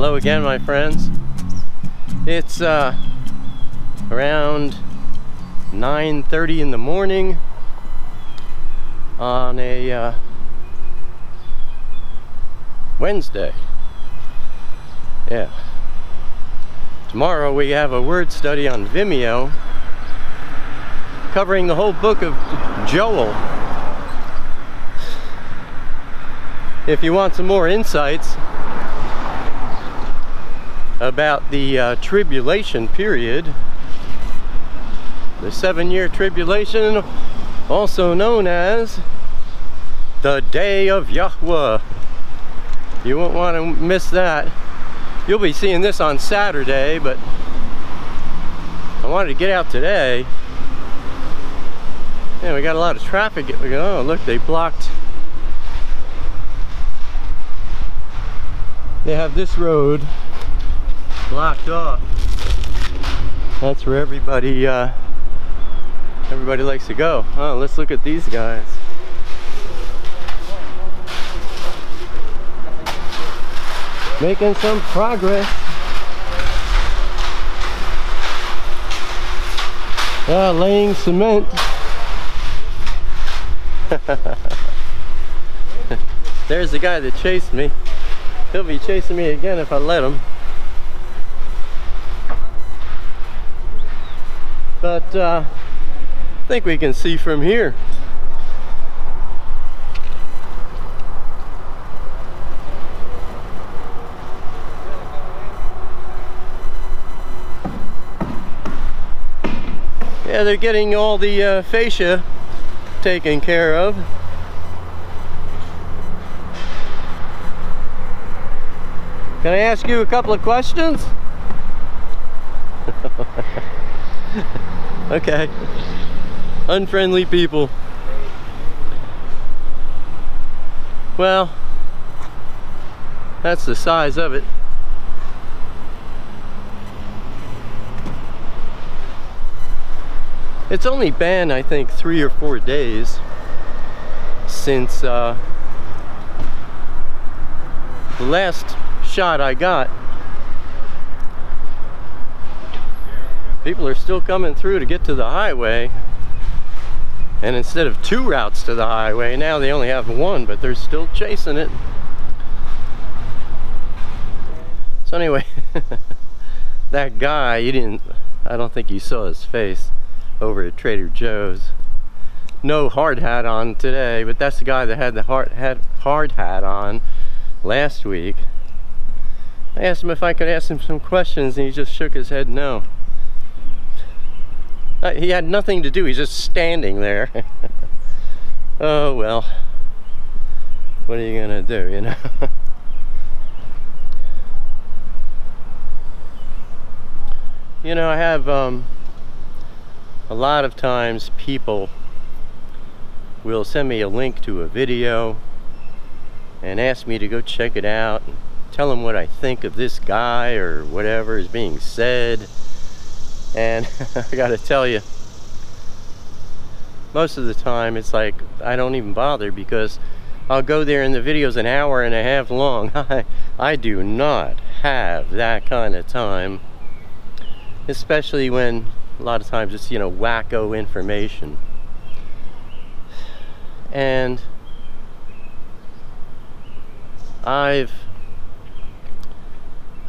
Hello again, my friends. It's around 9:30 in the morning on a Wednesday. Yeah. Tomorrow we have a word study on Vimeo covering the whole book of Joel. If you want some more insights about the tribulation period, the 7-year tribulation, also known as the Day of Yahweh. You won't want to miss that. You'll be seeing this on Saturday, but I wanted to get out today. Yeah, we got a lot of traffic. Oh, look, they blocked. They have this road blocked off. That's where everybody likes to go. Oh, let's look at these guys. Making some progress. Laying cement. There's the guy that chased me. He'll be chasing me again if I let him. But I think we can see from here. Yeah, they're getting all the fascia taken care of. Can I ask you a couple of questions? Okay. Unfriendly people. Well, that's the size of it. It's only been, I think, 3 or 4 days since the last shot I got. People are still coming through to get to the highway, and instead of 2 routes to the highway, now they only have 1, but they're still chasing it. So anyway, that guy, I don't think you saw his face over at Trader Joe's. No hard hat on today, but that's the guy that had the hard hat on last week. I asked him if I could ask him some questions, and he just shook his head no. He had nothing to do, he's just standing there. Oh well, what are you gonna do, you know? You know, I have a lot of times people will send me a link to a video and ask me to go check it out and tell them what I think of this guy or whatever is being said. And I gotta tell you, most of the time it's like I don't even bother, because I'll go there and the video's an hour and a half long. I do not have that kind of time, especially when a lot of times it's, you know, wacko information. And I've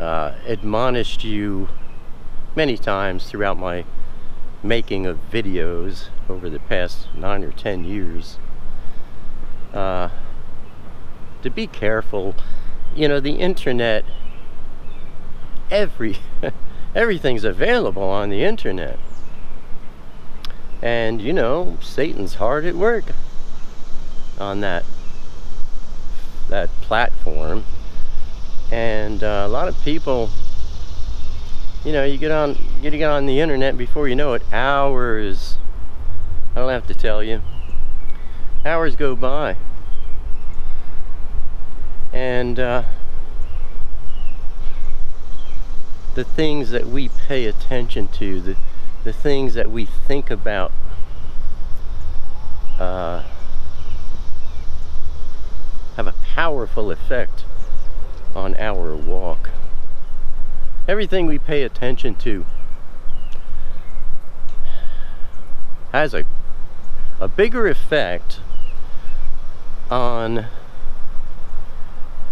admonished you many times throughout my making of videos over the past 9 or 10 years to be careful. You know, the internet, everything's available on the internet, and you know, Satan's hard at work on that platform. And a lot of people, you know, you get on the internet, before you know it, hours, I don't have to tell you, hours go by. And the things that we pay attention to, the things that we think about, have a powerful effect on our walk. everything we pay attention to has a bigger effect on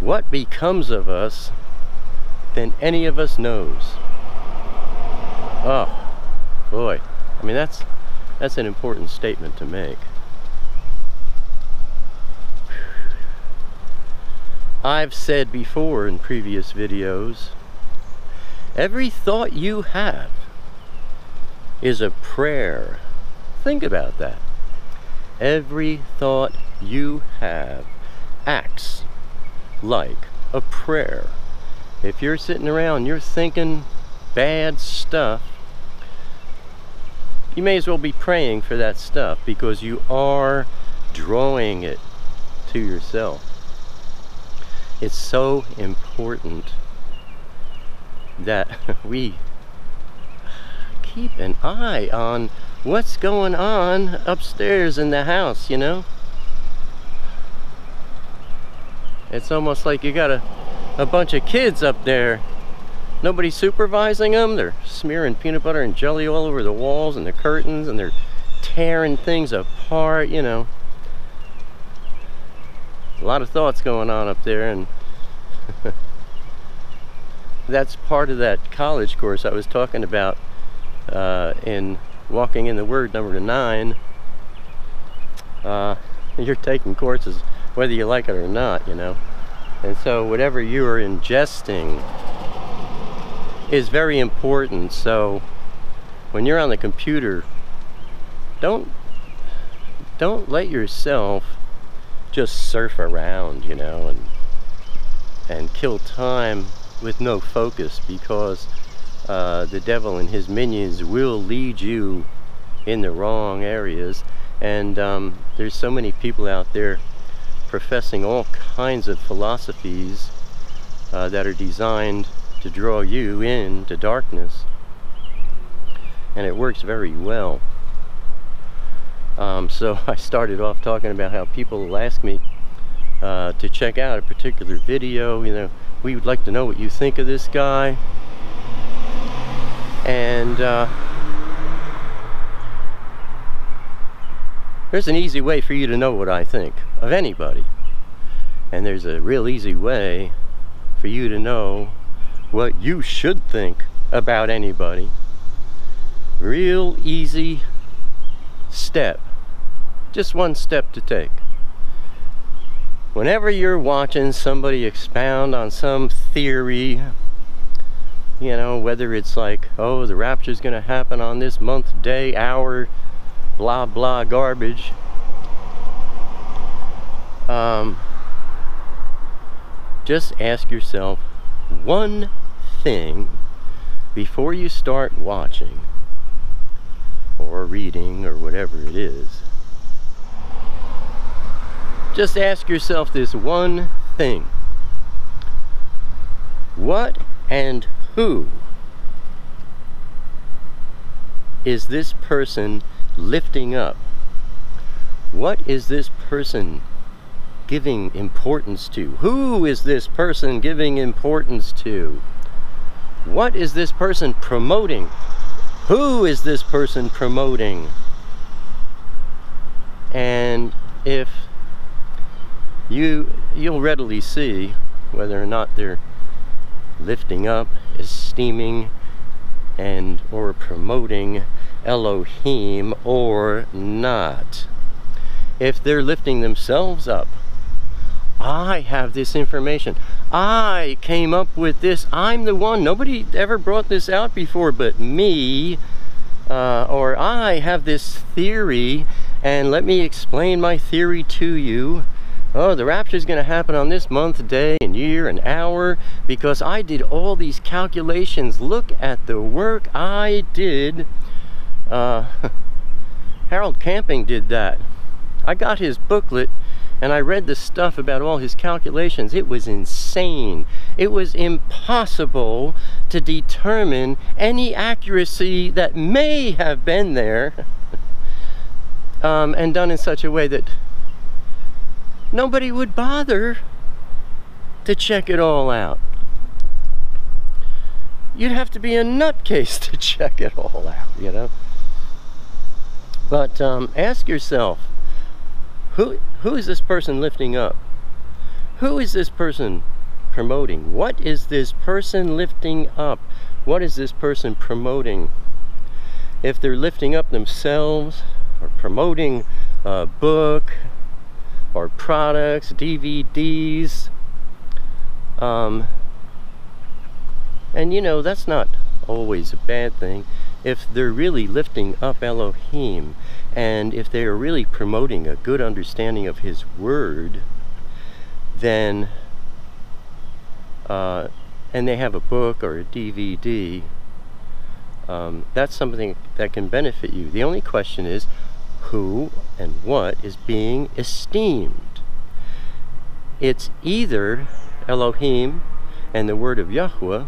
what becomes of us than any of us knows. Oh boy, I mean that's an important statement to make. I've said before in previous videos, every thought you have is a prayer. Think about that. Every thought you have acts like a prayer. If you're sitting around, you're thinking bad stuff, you may as well be praying for that stuff, because you are drawing it to yourself. It's so important that we keep an eye on what's going on upstairs in the house, you know? It's almost like you got a bunch of kids up there. Nobody's supervising them. They're smearing peanut butter and jelly all over the walls and the curtains, and they're tearing things apart, you know. A lot of thoughts going on up there, and that's part of that college course I was talking about in Walking in the Word number 9. You're taking courses whether you like it or not, you know. And so whatever you are ingesting is very important. So when you're on the computer, don't let yourself just surf around, you know, and kill time with no focus, because the devil and his minions will lead you in the wrong areas. And there's so many people out there professing all kinds of philosophies that are designed to draw you into darkness, and it works very well. So I started off talking about how people will ask me to check out a particular video. You know, we would like to know what you think of this guy, and there's an easy way for you to know what I think of anybody, and there's a real easy way for you to know what you should think about anybody. Real easy step, just one step to take. Whenever you're watching somebody expound on some theory, you know, whether it's like, oh, the rapture's gonna happen on this month, day, hour, blah blah garbage, just ask yourself one thing before you start watching or reading or whatever it is. Just ask yourself this one thing: what and who is this person lifting up? What is this person giving importance to? Who is this person giving importance to? What is this person promoting? Who is this person promoting? And if you'll readily see whether or not they're lifting up, esteeming, and or promoting Elohim or not. If they're lifting themselves up, I have this information, I came up with this, I'm the one, nobody ever brought this out before but me, or I have this theory, and let me explain my theory to you. Oh, the rapture is going to happen on this month, day, and year, and hour, because I did all these calculations. Look at the work I did. Harold Camping did that. I got his booklet, and I read the stuff about all his calculations. It was insane. It was impossible to determine any accuracy that may have been there, and done in such a way that nobody would bother to check it all out. you'd have to be a nutcase to check it all out, you know. But ask yourself, who is this person lifting up? Who is this person promoting? What is this person lifting up? What is this person promoting? If they're lifting up themselves, or promoting a book, or products, DVDs, and you know, that's not always a bad thing. If they're really lifting up Elohim, and if they are really promoting a good understanding of His Word, then, and they have a book or a DVD, that's something that can benefit you. The only question is, who and what is being esteemed? It's either Elohim and the Word of Yahweh,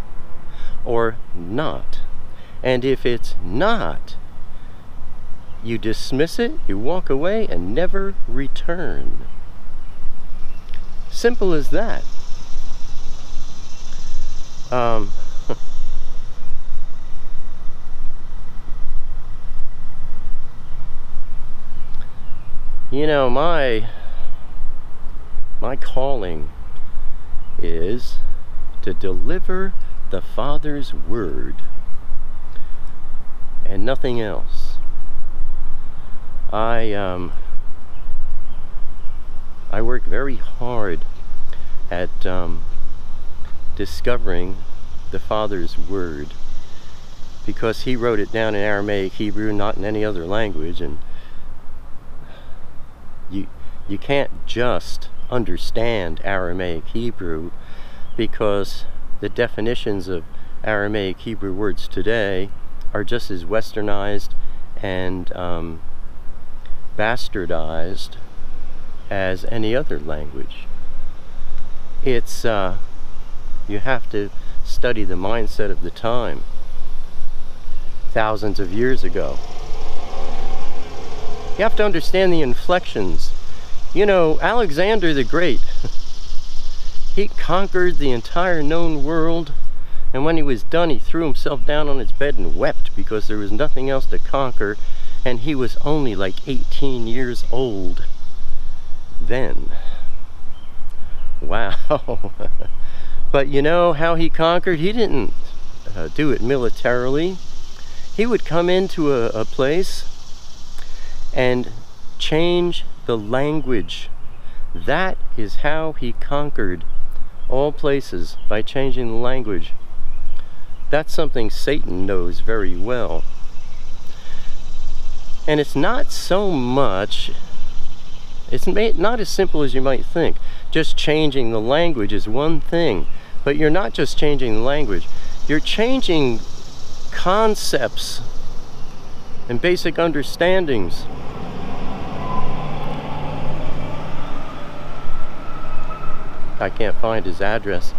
or not. And if it's not, you dismiss it, you walk away, and never return. Simple as that. You know, my calling is to deliver the Father's Word and nothing else. I work very hard at discovering the Father's Word, because He wrote it down in Aramaic Hebrew, not in any other language, and you can't just understand Aramaic Hebrew, because the definitions of Aramaic Hebrew words today are just as westernized and bastardized as any other language. It's you have to study the mindset of the time, thousands of years ago. You have to understand the inflections. You know, Alexander the Great, he conquered the entire known world, and when he was done, he threw himself down on his bed and wept because there was nothing else to conquer, and he was only like 18 years old then. Wow. But you know how he conquered? He didn't do it militarily. He would come into a place and change the language. That is how he conquered all places, by changing the language. That's something Satan knows very well. And it's not so much, it's not as simple as you might think. Just changing the language is one thing, but you're not just changing the language. You're changing concepts and basic understandings. I can't find his address.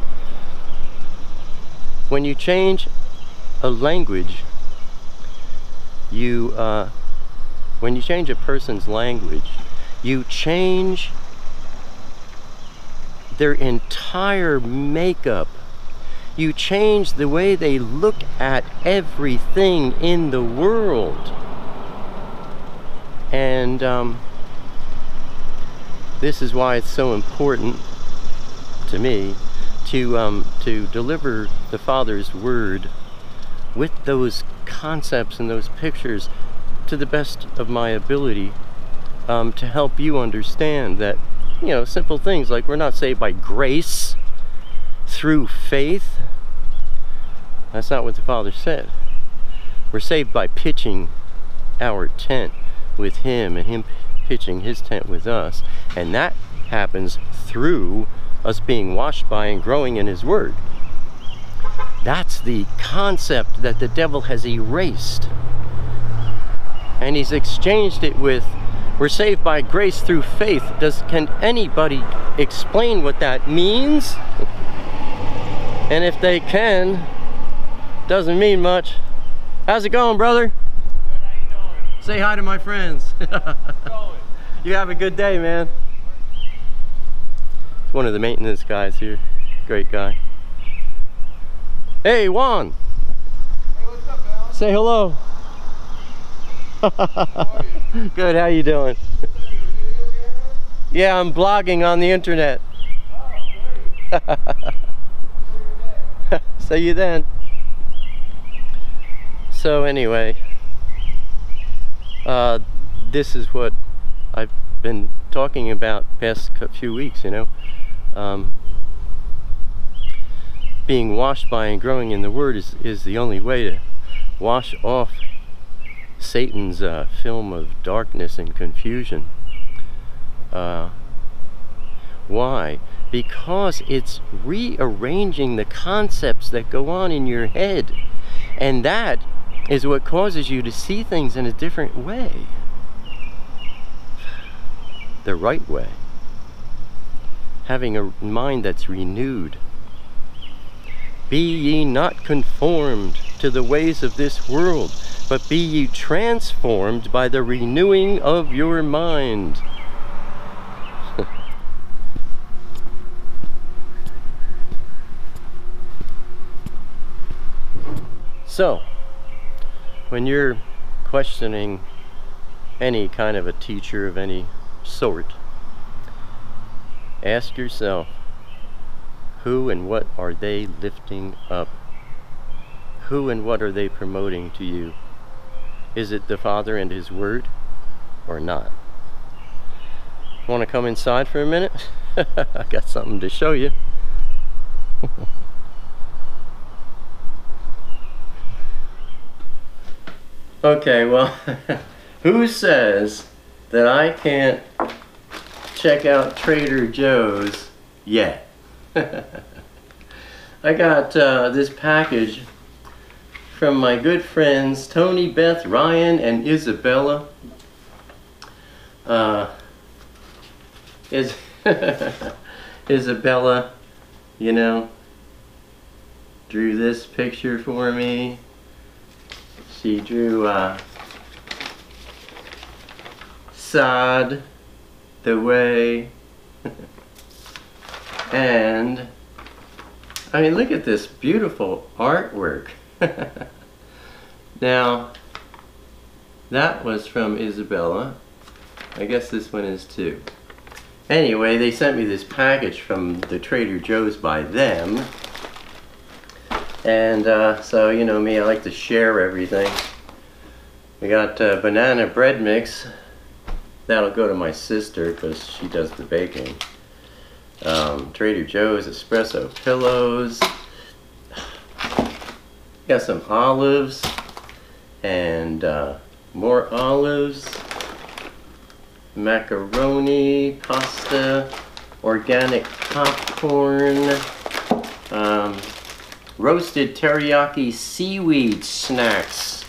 When you change a language, when you change a person's language, you change their entire makeup. You change the way they look at everything in the world. And this is why it's so important to me to deliver the Father's Word with those concepts and those pictures to the best of my ability, to help you understand that, you know, simple things like we're not saved by grace through faith. That's not what the Father said. We're saved by pitching our tent with Him and Him pitching His tent with us, and that happens through us being washed by and growing in His Word. That's the concept that the devil has erased, and he's exchanged it with, we're saved by grace through faith. Can anybody explain what that means? And if they can, doesn't mean much. How's it going, brother? Good, how you doing? Say hi to my friends. You have a good day, man. One of the maintenance guys here. Great guy. Hey, Juan. Say hello. Good, how you doing? Yeah, I'm blogging on the internet. See you then. So anyway, this is what I've been talking about past few weeks, you know. Being washed by and growing in the Word is the only way to wash off Satan's film of darkness and confusion. Why? Because it's rearranging the concepts that go on in your head, and that is what causes you to see things in a different way, the right way, having a mind that's renewed. Be ye not conformed to the ways of this world, but be ye transformed by the renewing of your mind. So, when you're questioning any kind of a teacher of any sort, ask yourself, who and what are they lifting up? Who and what are they promoting to you? Is it the Father and His Word or not? Want to come inside for a minute? I got something to show you. Okay, well, who says that I can't check out Trader Joe's yet? I got this package from my good friends Tony, Beth, Ryan, and Isabella. Isabella, you know, drew this picture for me. She drew sod the way. And I mean, look at this beautiful artwork. Now, that was from Isabella. I guess this one is too. Anyway, they sent me this package from the Trader Joe's by them. And so, you know me, I like to share everything. We got banana bread mix. That'll go to my sister because she does the baking. Trader Joe's espresso pillows. Got some olives and more olives. Macaroni, pasta, organic popcorn. Roasted teriyaki seaweed snacks.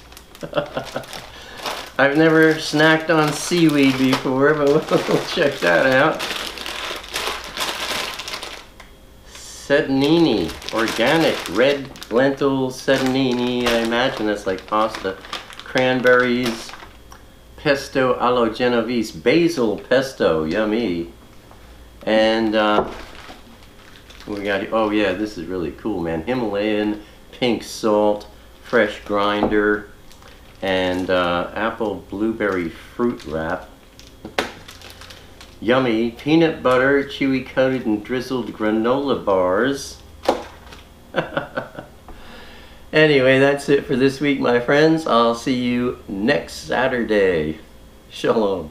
I've never snacked on seaweed before, but we'll check that out. Sedinini, organic red lentil sedinini. I imagine that's like pasta. Cranberries, pesto allo genovese, basil pesto, yummy. And we got, oh yeah, this is really cool, man. Himalayan pink salt, fresh grinder, and apple blueberry fruit wrap. Yummy peanut butter, chewy coated and drizzled granola bars. Anyway, that's it for this week, my friends. I'll see you next Saturday. Shalom.